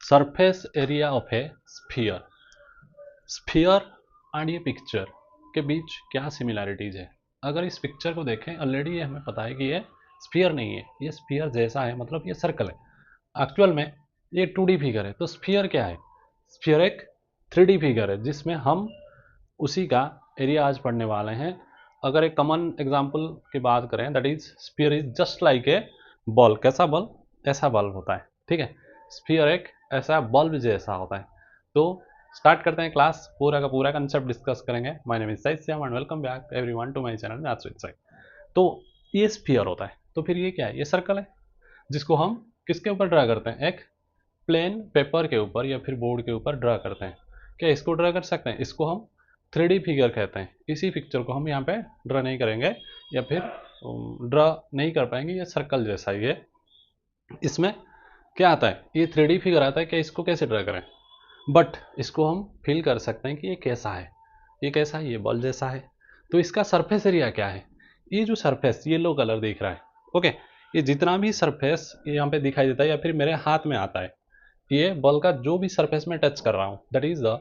Surface area of a sphere. Sphere and ये picture के बीच क्या सिमिलैरिटीज है? अगर इस पिक्चर को देखें, ऑलरेडी ये हमें पता है कि ये स्फीयर नहीं है, ये स्फीयर जैसा है, मतलब ये सर्कल है। एक्चुअल में ये 2D फिगर है। तो स्फीयर क्या है? स्फीयर एक 3D फिगर है जिसमें हम उसी का एरिया आज पढ़ने वाले हैं। अगर एक कॉमन एग्जांपल की बात करें, that is sphere is just like a ball. कैसा बॉल? ऐसा बल्ब होता है, ठीक है। स्फीयर एक ऐसा बल्ब जैसा होता है। तो स्टार्ट करते हैं क्लास, पूरा का पूरा कंसेप्ट डिस्कस करेंगे। My name is Sai Shyam and welcome back everyone to my channel maths with Sai. तो ये स्फीयर होता है, तो फिर ये क्या है? ये सर्कल है जिसको हम किसके ऊपर ड्रा करते हैं? एक प्लेन पेपर के ऊपर या फिर बोर्ड के ऊपर ड्रा करते हैं। क्या इसको ड्रा कर सकते हैं? इसको हम 3D फिगर कहते हैं। इसी पिक्चर को हम यहाँ पे ड्रा नहीं करेंगे या फिर ड्रा नहीं कर पाएंगे। ये सर्कल जैसा ही है। इसमें क्या आता है? ये 3D फिगर आता है। क्या इसको कैसे ड्रा करें? बट इसको हम फील कर सकते हैं कि ये कैसा है। ये कैसा है? ये बॉल जैसा है। तो इसका सरफेस एरिया क्या है? ये जो सरफेस येलो कलर दिख रहा है, ओके, ये जितना भी सरफेस यहाँ पे दिखाई देता है या फिर मेरे हाथ में आता है, ये बॉल का जो भी सरफेस में टच कर रहा हूँ, that is the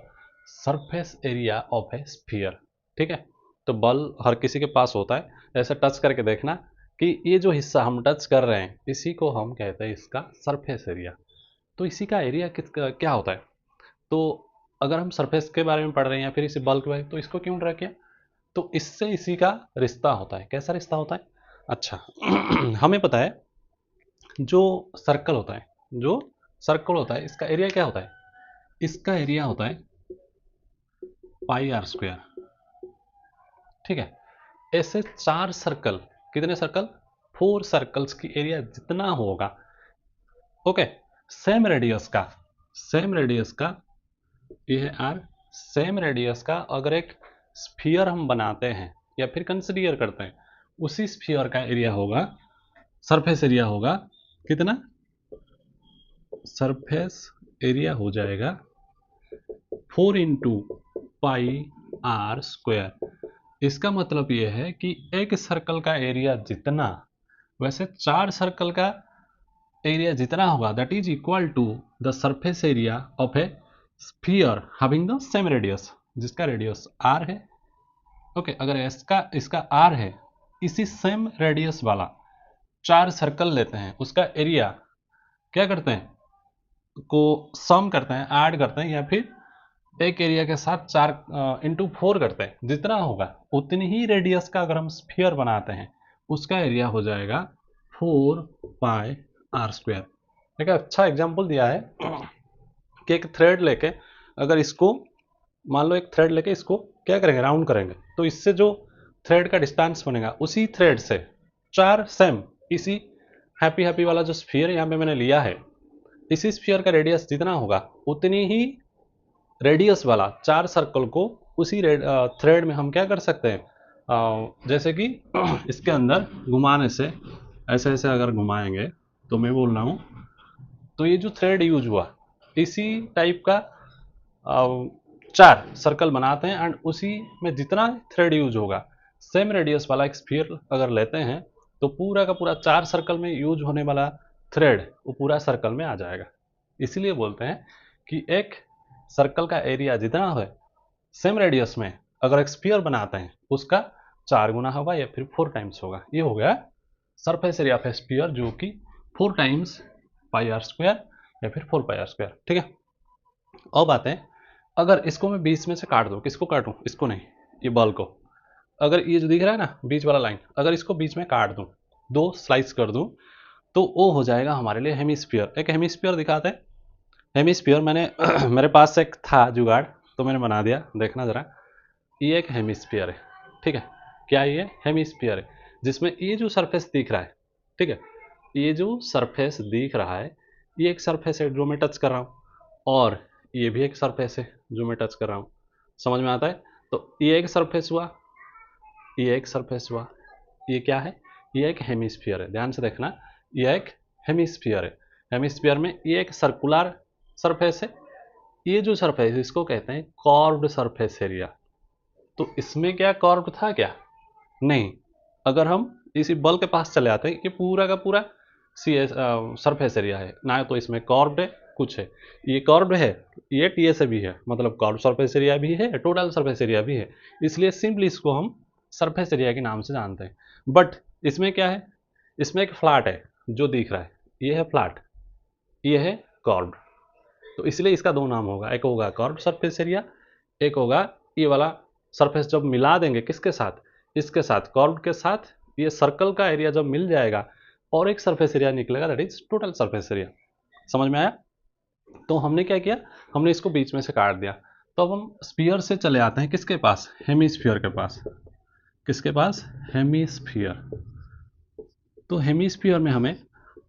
surface area of a sphere, ठीक है। तो बॉल हर किसी के पास होता है। ऐसे टच करके देखना कि ये जो हिस्सा हम टच कर रहे हैं, इसी को हम कहते हैं इसका सरफेस एरिया। तो इसी का एरिया क्या होता है? तो अगर हम सरफेस के बारे में पढ़ रहे हैं या फिर इसी बॉल के बारे में, तो इसको क्यों ड्रा किया? तो इससे इसी का रिश्ता होता है। कैसा रिश्ता होता है? अच्छा हमें पता है जो सर्कल होता है, जो सर्कल होता है, इसका एरिया क्या होता है? इसका एरिया होता है पाई आर स्क्वायर, ठीक है। ऐसे 4 सर्कल, कितने सर्कल? 4 सर्कल्स की एरिया जितना होगा, ओके, सेम रेडियस का, सेम रेडियस का, ये है आर, सेम रेडियस का अगर एक स्फीयर हम बनाते हैं या फिर कंसीडर करते हैं, उसी स्फीयर का एरिया होगा, सरफेस एरिया होगा कितना? सरफेस एरिया हो जाएगा 4 इंटू पाई आर स्क्वायर। इसका मतलब यह है कि एक सर्कल का एरिया जितना, वैसे 4 सर्कल का एरिया जितना होगा, that is equal to the surface area of a sphere having the same radius, जिसका रेडियस आर है, ओके। अगर इसका आर है, इसी सेम रेडियस वाला 4 सर्कल लेते हैं, उसका एरिया क्या करते हैं? को सम करते हैं, ऐड करते हैं, या फिर एक एरिया के साथ 4 इंटू 4 करते हैं। जितना होगा उतनी ही रेडियस का अगर हम स्फीयर बनाते हैं, उसका एरिया हो जाएगा 4 पाई आर स्क्वायर। एक अच्छा एग्जांपल दिया है कि एक थ्रेड लेके, अगर इसको मान लो, एक थ्रेड लेके इसको क्या करेंगे? राउंड करेंगे, तो इससे जो थ्रेड का डिस्टेंस बनेगा, उसी थ्रेड से 4 सेम, इसी हैप्पी हैप्पी वाला जो स्फीयर यहाँ पे मैंने लिया है, इसी स्फीयर का रेडियस जितना होगा उतनी ही रेडियस वाला 4 सर्कल को उसी थ्रेड में हम क्या कर सकते हैं? जैसे कि इसके अंदर घुमाने से, ऐसे ऐसे अगर घुमाएंगे, तो मैं बोल रहा हूँ, तो ये जो थ्रेड यूज हुआ, इसी टाइप का 4 सर्कल बनाते हैं, एंड उसी में जितना थ्रेड यूज होगा, सेम रेडियस वाला एक स्फीयर अगर लेते हैं, तो पूरा का पूरा 4 सर्कल में यूज होने वाला थ्रेड वो पूरा सर्कल में आ जाएगा। इसीलिए बोलते हैं कि एक सर्कल का एरिया जितना है, सेम रेडियस में अगर एक स्फीयर बनाते हैं, उसका 4 गुना होगा या फिर 4 टाइम्स होगा। ये हो गया surface area of a sphere, जो कि 4 टाइम्स पाई आर स्क्वायर या फिर 4 पाई आर स्क्वायर, ठीक है। अब आते हैं, अगर इसको मैं बीच में से काट दूं, किसको काटूं? इसको नहीं, ये बॉल को। अगर ये जो दिख रहा है ना बीच वाला लाइन, अगर इसको बीच में काट दूं, 2 स्लाइस कर दूं, तो वो हो जाएगा हमारे लिए हेमिस्फीयर। एक हेमिस्फीयर दिखाते हैं। हेमिस्फीयर मैंने मेरे पास एक था जुगाड़, तो मैंने बना दिया, देखना जरा। ये एक हेमिस्फीयर है, ठीक है। क्या ये हेमिस्फीयर है? जिसमें ये जो सरफेस दिख रहा है, ठीक है, ये जो सरफेस दिख रहा है, ये एक सरफेस है जो मैं टच कर रहा हूँ, और ये भी एक सरफेस है जो मैं टच कर रहा हूँ। समझ में आता है? तो ये एक सरफेस हुआ, ये एक सरफेस हुआ, ये क्या है? ये एक हेमिस्फीयर है। ध्यान से देखना, ये एक हेमिस्फीयर है। हेमिस्फीयर में ये एक सर्कुलर सरफेस है। ये जो सरफेस है, इसको कहते हैं कॉर्व्ड सरफेस एरिया। तो इसमें क्या कॉर्व्ड था क्या? नहीं। अगर हम इसी बल के पास चले आते हैं, ये पूरा का पूरा सरफेस एरिया है ना, तो इसमें कॉर्व्ड है कुछ है, ये कर्व्ड है, ये टी से भी है, मतलब कर्व सरफेस एरिया भी है, टोटल सरफेस एरिया भी है, इसलिए सिंपली इसको हम सरफेस एरिया के नाम से जानते हैं। बट इसमें क्या है, इसमें एक फ्लैट है जो दिख रहा है, ये है फ्लैट, ये है कर्व्ड, तो इसलिए इसका दो नाम होगा, एक होगा कर्व्ड सरफेस एरिया, एक होगा ये वाला सरफेस। जब मिला देंगे किसके साथ, इसके साथ, कर्व्ड के साथ, ये सर्कल का एरिया जब मिल जाएगा और एक सरफेस एरिया निकलेगा, that is total surface area. समझ में आया? तो हमने क्या किया, हमने इसको बीच में से काट दिया। तो अब हम स्फीयर से चले आते हैं किसके पास, हेमीस्फीयर के पास। किसके पास, हेमीस्फीयर। तो हेमीस्फीयर में हमें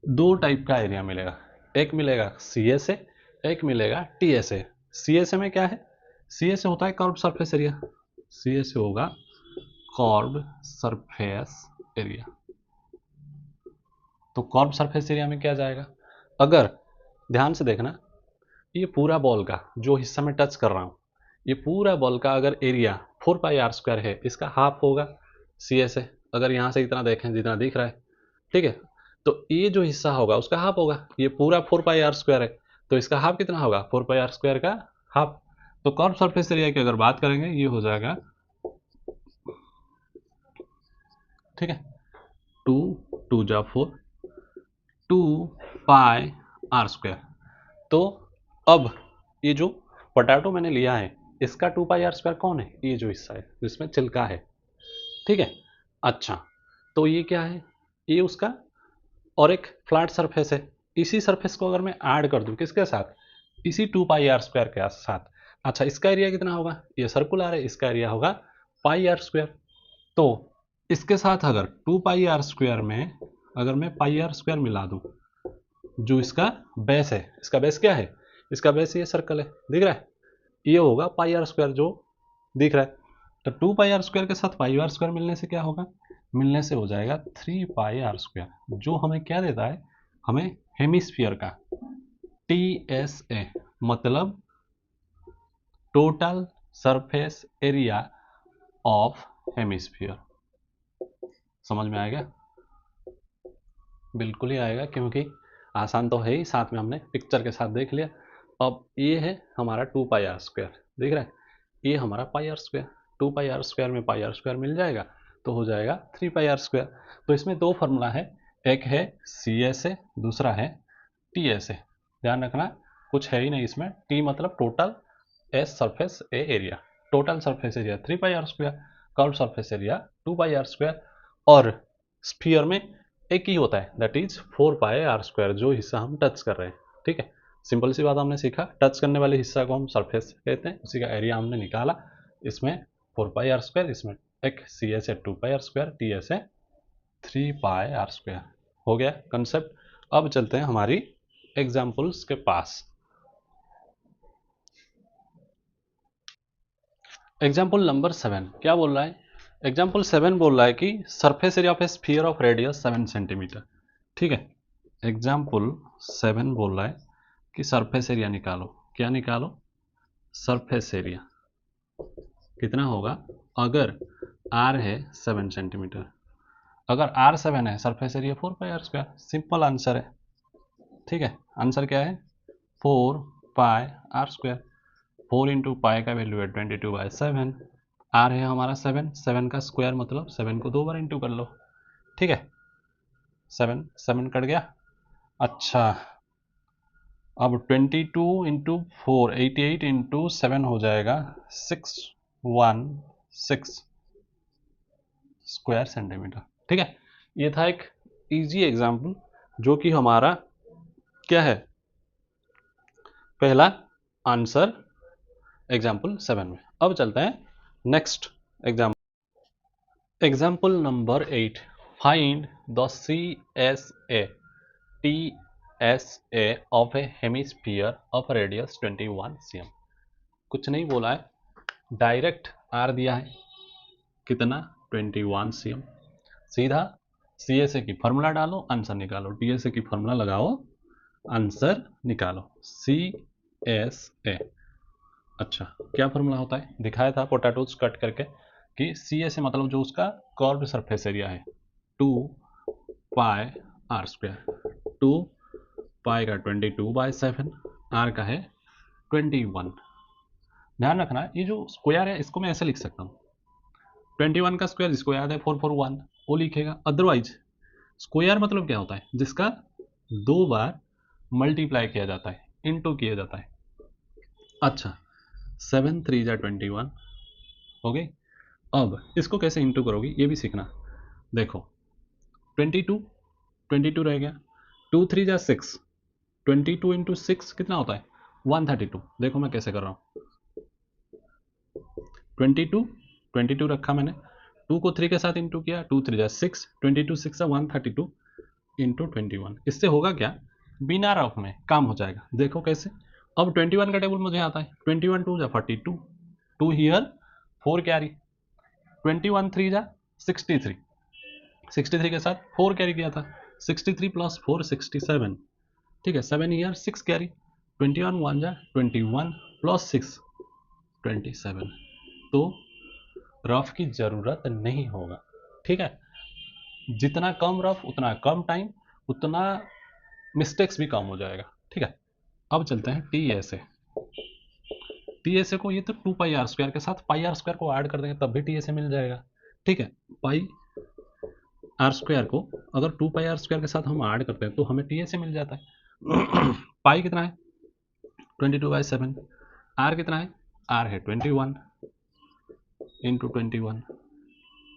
दो टाइप का एरिया मिलेगा, एक मिलेगा सी एस ए, एक मिलेगा T S A. C S A में क्या है, सी एस ए होता है curved surface area, C S A होगा कर्व्ड सरफेस एरिया। तो कर्व्ड सरफेस एरिया में क्या जाएगा, अगर ध्यान से देखना, ये पूरा बॉल का जो हिस्सा मैं टच कर रहा हूँ, ये पूरा बॉल का अगर एरिया 4πr² है, इसका हाफ होगा सी एस ए। अगर यहाँ से इतना देखें जितना दिख रहा है, ठीक है, तो ये जो हिस्सा होगा उसका हाफ होगा, ये पूरा 4πr² है, तो इसका हाफ कितना होगा, 4πr² का हाफ। तो कर्व सरफेस एरिया की अगर बात करेंगे, ये हो जाएगा, ठीक है, 2 × 4 2πr²। तो अब ये जो पोटैटो मैंने लिया है, इसका 2πr² कौन है, ये जो हिस्सा है जिसमें छिलका है, ठीक है। अच्छा, तो ये क्या है, ये उसका और एक फ्लैट सरफेस है, इसी सरफेस को अगर मैं ऐड कर दूं किसके साथ, इसी 2πr² के साथ, अच्छा इसका एरिया कितना होगा, ये सर्कुलर है, इसका एरिया होगा πr²। तो इसके साथ अगर 2πr² में अगर मैं πr² मिला दूं, जो इसका बेस है, इसका बेस क्या है, इसका बेस ये सर्कल है, दिख रहा है, ये होगा πr² जो दिख रहा है। तो 2πr² के साथ πr² मिलने से क्या होगा, मिलने से हो जाएगा 3πr², जो हमें क्या देता है, हमें हेमिस्फीयर का TSA, मतलब total surface area of hemisphere. समझ में आएगा? बिल्कुल ही आएगा, क्योंकि आसान तो है ही, साथ में हमने पिक्चर के साथ देख लिया। अब ये है हमारा 2πr², दिख रहा है, ये हमारा πr², 2πr² में πr² मिल जाएगा तो हो जाएगा 3πr²। तो इसमें दो फार्मूला है, एक है CSA, दूसरा है TSA। ध्यान रखना, कुछ है ही नहीं इसमें, T मतलब total, S surface A area, total surface area 3πr², curve surface area 2πr², और स्फीयर में एक ही होता है, दैट इज 4πr², जो हिस्सा हम टच कर रहे हैं, ठीक है। सिंपल सी बात हमने सीखा, टच करने वाले हिस्सा को हम सरफेस कहते हैं, उसी का एरिया हमने निकाला, इसमें 4πr², इसमें एक CSA 2πr², TSA 3πr²। हो गया कंसेप्ट। अब चलते हैं हमारी एग्जाम्पल्स के पास। एग्जाम्पल नंबर 7 क्या बोल रहा है, एग्जाम्पल 7 बोल रहा है कि surface area of a sphere of radius 7 centimetre, ठीक है। एग्जाम्पल 7 बोल रहा है कि सरफेस एरिया निकालो, क्या निकालो, सरफेस एरिया कितना होगा, अगर R है 7 सेंटीमीटर, अगर R 7 है, surface area 4πr², simple answer है, ठीक है। आंसर क्या है, 4πr², 4 × पाई का वैल्यू है 22/7, R है हमारा 7, 7 का स्क्वायर मतलब 7 को 2 बार इंटू कर लो, ठीक है, 7 7 कट गया। अच्छा, अब 22 × 4 88 × 7 हो जाएगा 616 स्क्वायर सेंटीमीटर, ठीक है। ये था एक इजी एग्जाम्पल, जो कि हमारा क्या है, पहला आंसर एग्जाम्पल 7 में। अब चलते हैं next example. Example number 8, find the CSA TSA of A hemisphere of radius 21 cm। कुछ नहीं बोला है, डायरेक्ट R दिया है, कितना, 21 cm। सीधा CSA की फार्मूला डालो, आंसर निकालो, TSA की फार्मूला लगाओ, आंसर निकालो। CSA, अच्छा क्या फार्मूला होता है, दिखाया था पोटैटोज कट करके कि CSA मतलब जो उसका कर्व्ड सरफेस एरिया है 2πr², 2 पाई का 22/7, आर का है 21। ध्यान रखना ये जो स्क्वायर है इसको मैं ऐसे लिख सकता हूँ, 21 का स्क्वायर जिसको याद है 441 वो लिखेगा। अदरवाइज स्क्वायर मतलब क्या होता है, जिसका 2 बार मल्टीप्लाई किया जाता है, इनटू किया जाता है। अच्छा 7 3 जा 21 हो गई। अब इसको कैसे इंटू करोगी ये भी सीखना। देखो 22 रह गया, 2 3 जा 6, 22 इंटू 6 कितना होता है 132। देखो मैं कैसे कर रहा हूँ, 22 रखा मैंने, 2 को 3 के साथ इंटू किया, 2 3 जा 6, 22 6 जा 132 इंटू 21। इससे होगा क्या, बिना रफ में काम हो जाएगा। देखो कैसे, अब 21 का टेबल मुझे आता है, 21 2 जा 42, 2 हियर 4 कैरी, 21 3 जा 63, 63 के साथ 4 कैरी किया था, 63 प्लस 4 67, ठीक है 7 ईयर 6 कैरी, 21 1 जा 21 प्लस 6 27। तो रफ की ज़रूरत नहीं होगा, ठीक है। जितना कम रफ उतना कम टाइम, उतना मिस्टेक्स भी कम हो जाएगा, ठीक है। अब चलते हैं टी एस ए। टी एस ए को ये तो 2 पाई आर स्क्वायर के साथ पाई आर स्क्वायर को ऐड कर देंगे तब भी टी एस ए मिल जाएगा, ठीक है। पाई आर स्क्वायर को अगर 2 पाई आर स्क्वायर के साथ हम ऐड करते हैं तो हमें टी एस ए मिल जाता है। पाई कितना है 22/7, आर कितना है, आर है 21 इंटू 21,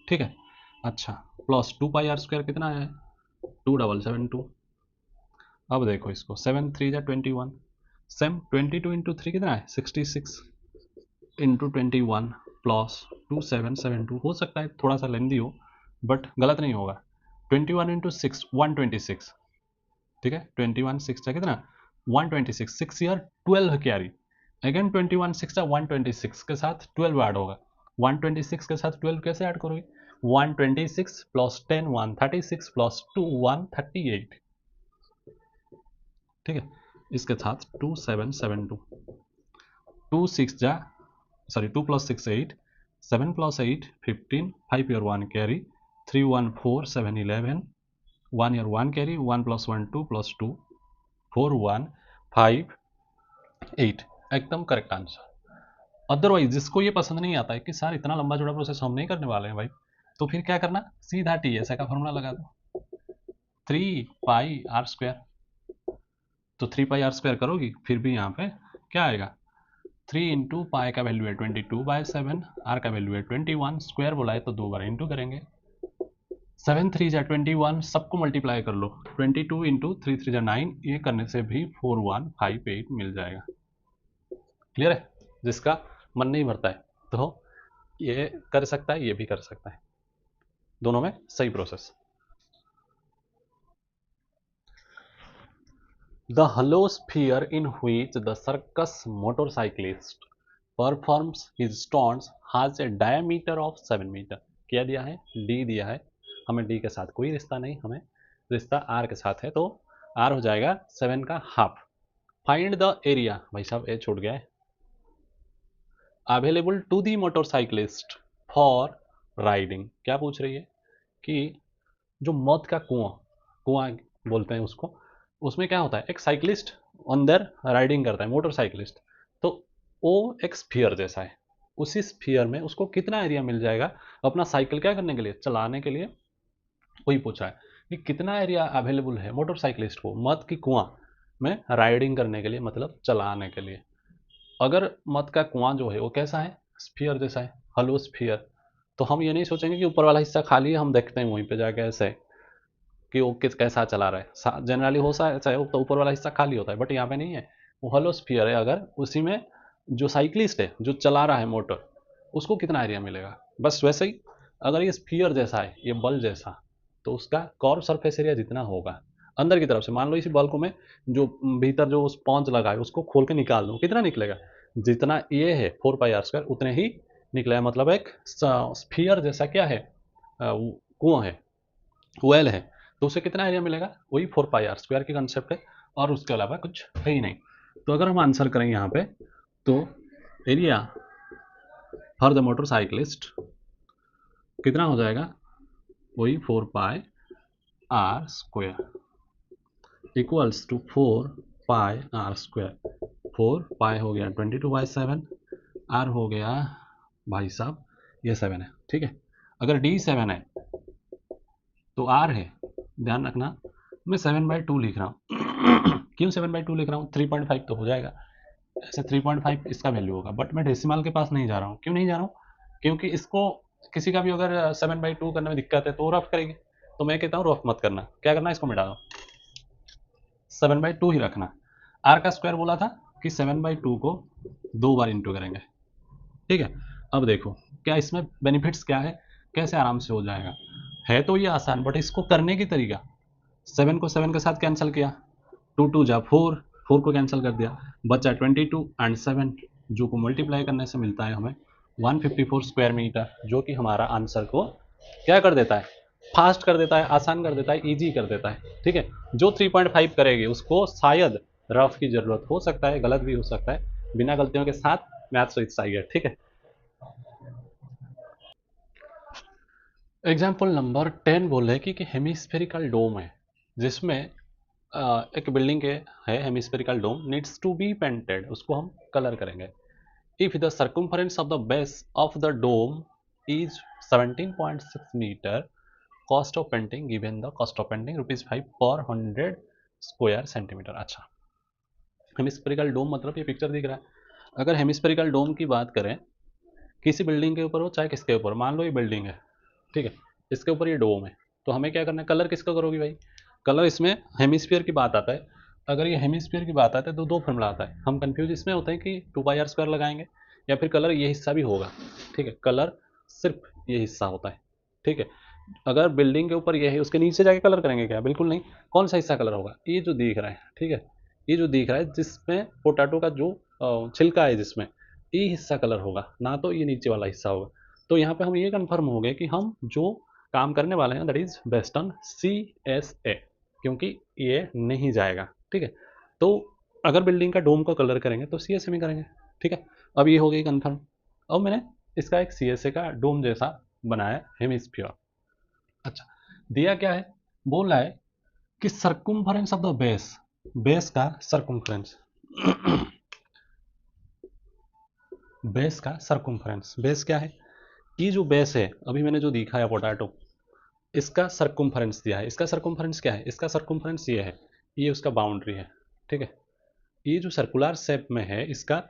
ठीक है। अच्छा प्लस 2 पाई आर स्क्वायर कितना है 2772। अब देखो इसको 7 3 जा 21, सेम 22 इंटू 3 कितना है 66 इंटू 21 प्लस 2772। हो सकता है थोड़ा सा लेंदी हो बट गलत नहीं होगा। 21 इंटू 6 126, ठीक है 21 6 का कितना 126, 6 ईयर 12 कैरी, अगेन 21 6 का 126 के साथ 12 ऐड होगा, 126 के साथ 12 कैसे ऐड करोगे, 126 प्लस 10 136 प्लस 2 138, ठीक है। इसके साथ 2772, 2 6 जा sorry 2 plus 6 8, 7 plus 8 15, 5 year 1 carry, 3 1 4 7 11, 1 year 1 carry, 1 plus 1 2 plus 2 4 1 5 8, एकदम करेक्ट आंसर। अदरवाइज जिसको ये पसंद नहीं आता है कि सर इतना लंबा चौड़ा प्रोसेस हम नहीं करने वाले हैं भाई, तो फिर क्या करना, सीधा टी एस का फॉर्मूला लगा दो, 3 पाई आर स्क्वायर। तो 3 पाई आर स्क्वायर करोगी फिर भी यहाँ पे क्या आएगा, 3 इंटू पाई का वैल्यू है 22/7, आर का वैल्यू है 21, स्क्वायर बोला है तो 2 बार इंटू करेंगे, 7 3 जा 21, सबको मल्टीप्लाई कर लो, 22 इंटू 3 3 जा 9, ये करने से भी 4158 मिल जाएगा। क्लियर है, जिसका मन नहीं भरता है तो ये कर सकता है, ये भी कर सकता है, दोनों में सही process. The hollow sphere in which the circus motorcyclist performs his stunts has a diameter of 7 metre. क्या दिया है, d दिया है, हमें d के साथ कोई रिश्ता नहीं, हमें रिश्ता r के साथ है, तो r हो जाएगा 7 का हाफ। फाइंड द एरिया, भाई साहब ए छूट गया है, available to the motorcyclist for riding. क्या पूछ रही है कि जो मौत का कुआं, कुआं बोलते हैं उसको, उसमें क्या होता है एक साइकिलिस्ट अंदर राइडिंग करता है मोटरसाइकिलिस्ट, तो वो एक स्फीयर जैसा है, उसी स्फीयर में उसको कितना एरिया मिल जाएगा अपना साइकिल क्या करने के लिए, चलाने के लिए। वही पूछा है कि कितना एरिया अवेलेबल है मोटरसाइकिलिस्ट को मत की कुआं में राइडिंग करने के लिए, मतलब चलाने के लिए। अगर मत का कुआं जो है वो कैसा है, स्फीयर जैसा है, हलो स्फीयर, तो हम ये नहीं सोचेंगे कि ऊपर वाला हिस्सा खाली है, हम देखते हैं वहीं पे जाके ऐसे कि वो किस कैसा चला रहा है। जनरली हो सकता है तो ऊपर वाला हिस्सा खाली होता है, बट यहाँ पे नहीं है, वो हॉलो स्फीयर है। अगर उसी में जो साइकिलिस्ट है जो चला रहा है मोटर, उसको कितना एरिया मिलेगा, बस वैसे ही अगर ये स्फीयर जैसा है, ये बल जैसा, तो उसका कर्व सरफेस एरिया जितना होगा अंदर की तरफ से, मान लो इसी बल को मैं जो भीतर जो स्पॉन्ज लगा है उसको खोल के निकाल दूँ, कितना निकलेगा, जितना ये है 4πr² उतने ही निकलेगा। मतलब एक स्फीयर जैसा क्या है, कुआं है, वेल है, तो उसे कितना एरिया मिलेगा, वही 4πr² की कंसेप्ट है, और उसके अलावा कुछ है ही नहीं। तो अगर हम आंसर करें यहाँ पे तो एरिया फॉर द मोटरसाइकिलिस्ट कितना हो जाएगा, वही 4πr² इक्वल्स टू 4πr²। 4, पाई हो गया 22/7, आर हो गया भाई साहब ये 7 है, ठीक है। अगर डी 7 है तो आर है, ध्यान रखना मैं 7/2 लिख रहा हूँ क्यों 7/2 लिख रहा हूँ, 3.5 तो हो जाएगा, ऐसे 3.5 इसका वैल्यू होगा, बट मैं डेसिमल के पास नहीं जा रहा हूँ। क्यों नहीं जा रहा हूँ? क्योंकि इसको किसी का भी अगर 7/2 करने में दिक्कत है तो वो रफ करेंगे, तो मैं कहता हूँ रफ मत करना, क्या करना, इसको मिटा दो, 7/2 ही रखना। आर का स्क्वायर बोला था कि 7/2 को 2 बार इंटू करेंगे, ठीक है। अब देखो क्या इसमें बेनिफिट्स क्या है, कैसे आराम से हो जाएगा, है तो ये आसान, बट इसको करने की तरीका, 7 को 7 के साथ कैंसिल किया, 2 2 जा 4, 4 को कैंसिल कर दिया, बचा 22 एंड 7, जो को मल्टीप्लाई करने से मिलता है हमें 154 स्क्वायर मीटर, जो कि हमारा आंसर को क्या कर देता है, फास्ट कर देता है, आसान कर देता है, इजी कर देता है, ठीक है। जो 3.5 करेगी उसको शायद रफ की जरूरत हो सकता है, गलत भी हो सकता है, बिना गलतियों के साथ मैथ्स विद साइगर, ठीक है। एग्जाम्पल नंबर 10 बोल रहे हैं कि हेमिस्फेरिकल डोम है, जिसमें एक बिल्डिंग के है hemispherical dome, needs to be painted, उसको हम कलर करेंगे। If the circumference of the base of the dome is 17.6 metre, cost of painting given, the cost of painting ₹5 per 100 square centimetre. अच्छा, hemispherical dome मतलब ये picture दिख रहा है, अगर हेमिस्फेरिकल डोम की बात करें किसी बिल्डिंग के ऊपर हो चाहे किसके ऊपर, मान लो ये बिल्डिंग है, ठीक है, इसके ऊपर ये डोम है, तो हमें क्या करना है, कलर किसका करोगी भाई, कलर इसमें हेमिस्फीयर की बात आता है, अगर ये हेमिस्फीयर की बात आती है तो दो फॉर्मूला आता है, हम कंफ्यूज इसमें होते हैं कि 2πr² लगाएंगे या फिर कलर ये हिस्सा भी होगा, ठीक है, कलर सिर्फ ये हिस्सा होता है, ठीक है। अगर बिल्डिंग के ऊपर ये है उसके नीचे जाके कलर करेंगे क्या, बिल्कुल नहीं, कौन सा हिस्सा कलर होगा, ये जो दिख रहा है, ठीक है, ये जो दिख रहा है जिसमें पोटैटो का जो छिलका है जिसमें, ये हिस्सा कलर होगा, ना तो ये नीचे वाला हिस्सा होगा। तो यहाँ पे हम ये कंफर्म हो गए कि हम जो काम करने वाले हैं that is based on CSA, क्योंकि ये नहीं जाएगा, ठीक है। तो अगर बिल्डिंग का डोम को कलर करेंगे तो CSA में करेंगे, ठीक है। अब ये हो गई कंफर्म। अब मैंने इसका एक CSA का डोम जैसा बनाया हेमिस्फीयर। अच्छा, दिया क्या है, बोल रहा है कि सर्कुम्फरेंस ऑफ द बेस, बेस का सर्कुम्फरेंस बेस का सर्कुम्फरेंस, बेस क्या है, ये जो बेस है अभी मैंने जो दिखाया पोटैटो, इसका सर्कुम्फरेंस दिया है, इसका सर्कुम्फरेंस क्या है, इसका सर्कुम्फरेंस ये है, ये उसका बाउंड्री है, ठीक है। ये जो सर्कुलर शेप में है इसका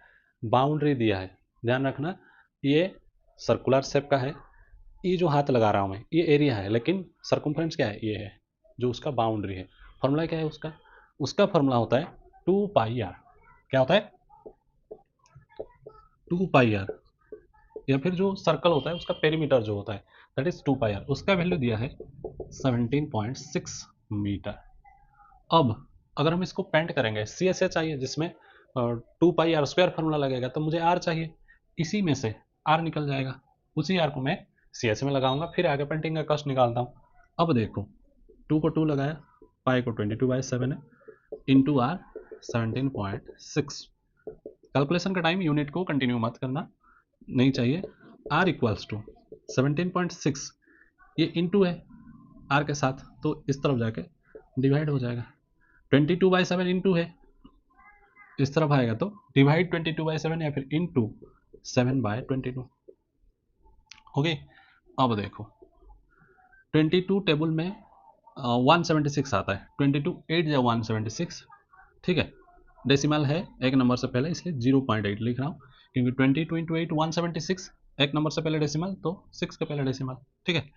बाउंड्री दिया है, ध्यान रखना, ये सर्कुलर शेप का है, ये जो हाथ लगा रहा हूँ मैं ये एरिया है, लेकिन सर्कुम्फरेंस क्या है, ये है जो उसका बाउंड्री है। फॉर्मूला क्या है उसका, उसका फॉर्मूला होता है 2πr, क्या होता है 2πr, या फिर जो सर्कल होता है उसका पेरीमीटर जो होता है दैट इज 2πr, उसका वैल्यू दिया है 17.6 मीटर। अब अगर हम इसको पेंट करेंगे, CSA चाहिए जिसमें 2πr² फॉर्मूला लगेगा, तो मुझे R चाहिए, इसी में से R निकल जाएगा, उसी R को मैं CSA में लगाऊंगा, फिर आगे पेंटिंग का कॉस्ट निकालता हूँ। अब देखो 2 को 2 लगाया, पाई को 22/7 है, इंटू R 17.6, कैलकुलेशन का टाइम यूनिट को कंटिन्यू मत करना, नहीं चाहिए, R इक्वल्स टू 17.6, ये इंटू है R के साथ, तो इस तरफ जाके डिवाइड हो जाएगा, 22/7 इंटू है, इस तरफ आएगा तो डिवाइड 22/7 या फिर इंटू 7/22, ओके। अब देखो 22 टेबल में 176 आता है, 22 8 या 176, ठीक है, डेसिमल है एक नंबर से पहले इसलिए 0.8 लिख रहा हूँ, क्योंकि 22 इंटू 8 176, एक नंबर से पहले डेसिमल तो 6 के पहले डेसिमल, ठीक है।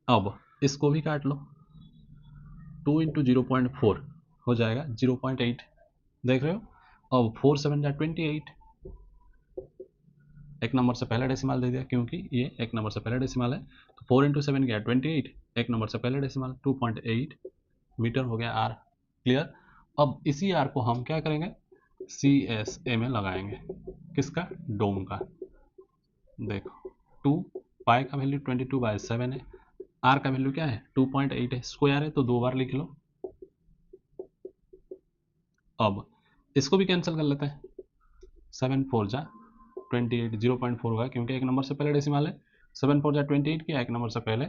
अब इसको भी काट लो, 2 इंटू 0.4 हो जाएगा 0.8, देख रहे हो। अब 4 7 जा 28, एक नंबर से पहले डेसिमल दे दिया क्योंकि ये एक नंबर से पहले डेसिमल है, तो 4 इंटू 7 गया 28, एक नंबर से पहले डेसिमल 2.8 मीटर हो गया R, क्लियर। अब इसी R को हम क्या करेंगे, CSA में लगाएंगे, किसका, डोम का। देखो 2 पाई का वैल्यू 22/7 है, R का वैल्यू क्या है 2.8 है, स्क्वायर है तो 2 बार लिख लो। अब इसको भी कैंसिल कर लेते हैं, 7 4 जा 28, 0.4 होगा क्योंकि एक नंबर से पहले डेसिमल है, 7 4 जा 28 किया, एक नंबर से पहले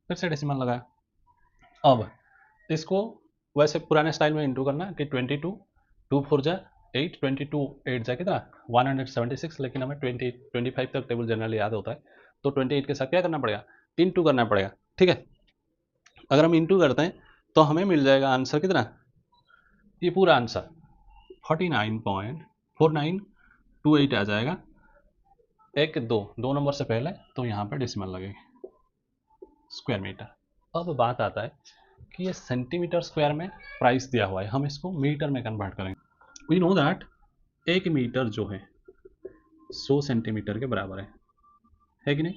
फिर से डेसिमल लगाया। अब इसको वैसे पुराने स्टाइल में इंटू करना कि 22, 2 4 जा 8 22 8 जा कितना 176, लेकिन हमें 25 तक टेबल जनरली याद होता है, तो 28 के साथ क्या करना पड़ेगा, इनटू करना पड़ेगा। ठीक है, अगर हम इनटू करते हैं तो हमें मिल जाएगा आंसर कितना, ये पूरा आंसर 49.4928 आ जाएगा। एक दो नंबर से पहले, तो यहाँ पे डेसिमल लगेगी, स्क्वायर मीटर। अब बात आता है कि ये सेंटीमीटर स्क्वायर में प्राइस दिया हुआ है, हम इसको मीटर में कन्वर्ट करेंगे। वी नो दैट 1 मीटर जो है 100 सेंटीमीटर के बराबर है कि नहीं।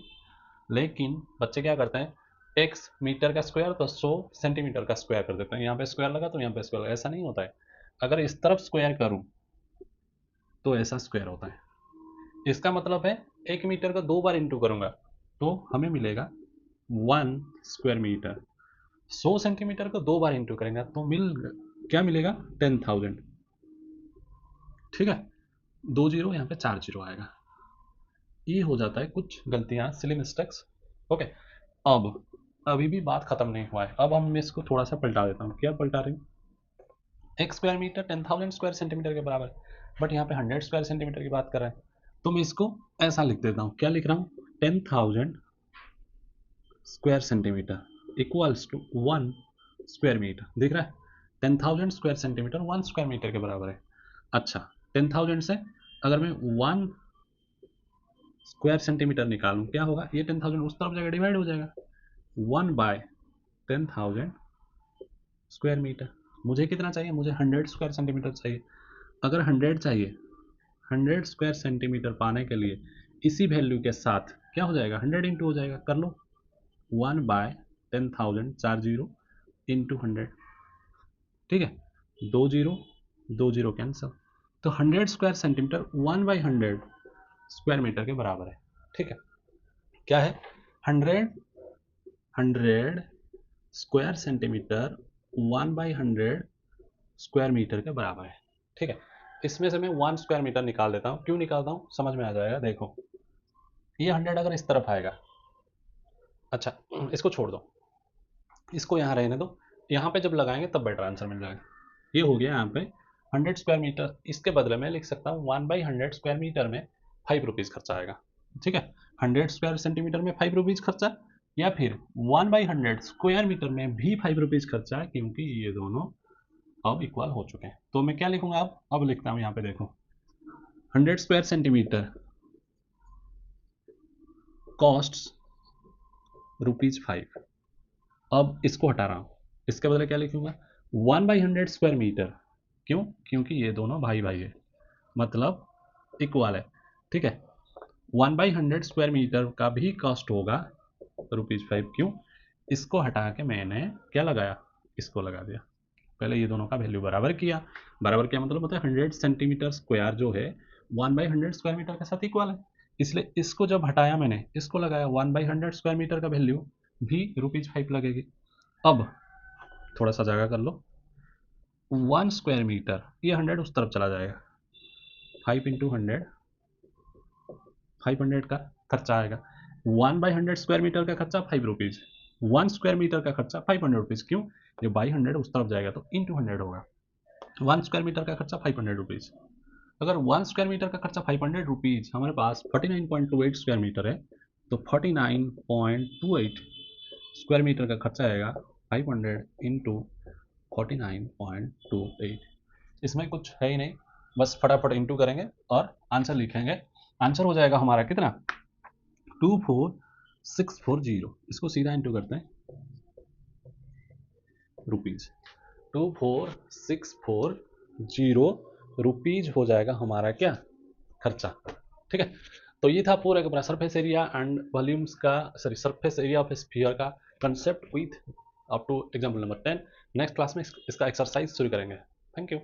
लेकिन बच्चे क्या करते हैं, x मीटर का स्क्वायर तो 100 सेंटीमीटर का स्क्वायर कर देते हैं, यहाँ पे स्क्वायर लगा तो यहाँ पे स्क्वायर लगा, ऐसा नहीं होता है। अगर इस तरफ स्क्वायर करूँ तो ऐसा स्क्वायर होता है। इसका मतलब है 1 मीटर का 2 बार इंटू करूंगा तो हमें मिलेगा 1 स्क्वायर मीटर। 100 सेंटीमीटर को 2 बार इंटू करेंगे तो क्या मिलेगा 10,000। ठीक है, 2 जीरो यहाँ पे 4 जीरो आएगा। ये हो जाता है कुछ गलतियां, सिली मिस्टेक्स। ओके, अब अभी भी बात खत्म नहीं हुआ है, अब हम इसको थोड़ा सा पलटा देता हूँ। क्या पलटा रही हूँ, 1 स्क्वायर मीटर 10,000 स्क्वायर सेंटीमीटर के बराबर, बट यहाँ पे 100 स्क्वायर सेंटीमीटर की बात कर रहे हैं, तो मैं इसको ऐसा लिख देता हूँ। क्या लिख रहा हूँ, 10,000 square centimetre equals to 1 square metre. दिख रहा है, 10,000 स्क्वायर सेंटीमीटर 1 स्क्वायर मीटर के बराबर है। अच्छा, 10,000 से अगर मैं 1 स्क्वायर सेंटीमीटर निकालूं क्या होगा, ये 10,000 उस तरफ जाएगा, डिवाइड हो जाएगा 1 बाय 10,000 स्क्वायर मीटर। मुझे कितना चाहिए, मुझे 100 स्क्वायर सेंटीमीटर चाहिए। अगर 100 चाहिए, 100 स्क्वायर सेंटीमीटर पाने के लिए इसी वैल्यू के साथ क्या हो जाएगा, 100 इंटू हो जाएगा, कर लो 1 बाय 10,000 4 जीरो इंटू 100। ठीक है, 2 जीरो कैंसिल, तो 100 square centimetre 1 by 100 square metre के बराबर है। ठीक है, क्या है 100 square centimetre 1 by 100 square metre के बराबर है। ठीक है, इसमें से मैं 1 स्क्वायर मीटर निकाल देता हूँ। क्यों निकालता हूँ, समझ में आ जाएगा। देखो ये 100 अगर इस तरफ आएगा, अच्छा इसको छोड़ दो, इसको यहाँ रहने दो, यहाँ पे जब लगाएंगे तब बेटर आंसर मिल जाएगा। ये हो गया यहाँ पे 100 स्क्वायर मीटर, इसके बदले में लिख सकता हूँ 1 बाई 100 स्क्वायर मीटर में 5 रुपीज़ खर्चा आएगा। ठीक है, 100 स्क्वायर सेंटीमीटर में 5 रुपीज़ खर्चा, या फिर 1 बाई 100 स्क्वायर मीटर में भी 5 रुपीज़ खर्चा है, क्योंकि ये दोनों अब इक्वल हो चुके हैं। तो मैं क्या लिखूंगा, अब लिखता हूँ यहाँ पे, देखो 100 स्क्वायर सेंटीमीटर कॉस्ट्स ₹5। अब इसको हटा रहा हूँ, इसके बदले क्या लिखूंगा 1 बाई 100 स्क्वायर मीटर। क्यों, क्योंकि ये दोनों भाई भाई है, मतलब इक्वल है। ठीक है, 1 बाई 100 स्क्वायर मीटर का भी कॉस्ट होगा ₹5। क्यों, इसको हटा के मैंने क्या लगाया, इसको लगा दिया। पहले ये दोनों का वैल्यू बराबर किया, बराबर क्या मतलब होता है 100 सेंटीमीटर स्क्वायर जो है 1 बाई 100 स्क्वायर मीटर के साथ इक्वल है, इसलिए इसको जब हटाया मैंने, इसको लगाया 1 बाई 100 स्क्वायर मीटर का वैल्यू भी ₹5 लगेगी। अब थोड़ा सा जगह कर लो, 1 स्क्वायर मीटर, ये 100 उस तरफ चला जाएगा, 5 इंटू 100 500 का खर्चा आएगा। 1 बाई 100 स्क्वायर मीटर का खर्चा ₹5, 1 स्क्वायर मीटर का खर्चा ₹500। क्यों, ये बाई 100 उस तरफ जाएगा तो इंटू 100 होगा। 1 स्क्वायर मीटर का खर्चा ₹500। अगर 1 स्क्वायर मीटर का खर्चा ₹500, हमारे पास 49.28 स्क्वायर मीटर है, तो 49.28 स्क्वायर मीटर का खर्चा आएगा 500 इंटू 49.28। इसमें कुछ है ही नहीं, बस फटाफट इंटू करेंगे और आंसर लिखेंगे। आंसर हो जाएगा हमारा कितना, 24640। इसको सीधा इंटू करते हैं, रुपीज 24640 रुपीज हो जाएगा हमारा क्या, खर्चा। ठीक है, तो ये था पूरा का सरफेस एरिया एंड वॉल्यूम्स का, sorry surface area of sphere का concept with up to example number 10। Next class में इसका एक्सरसाइज शुरू करेंगे। Thank you.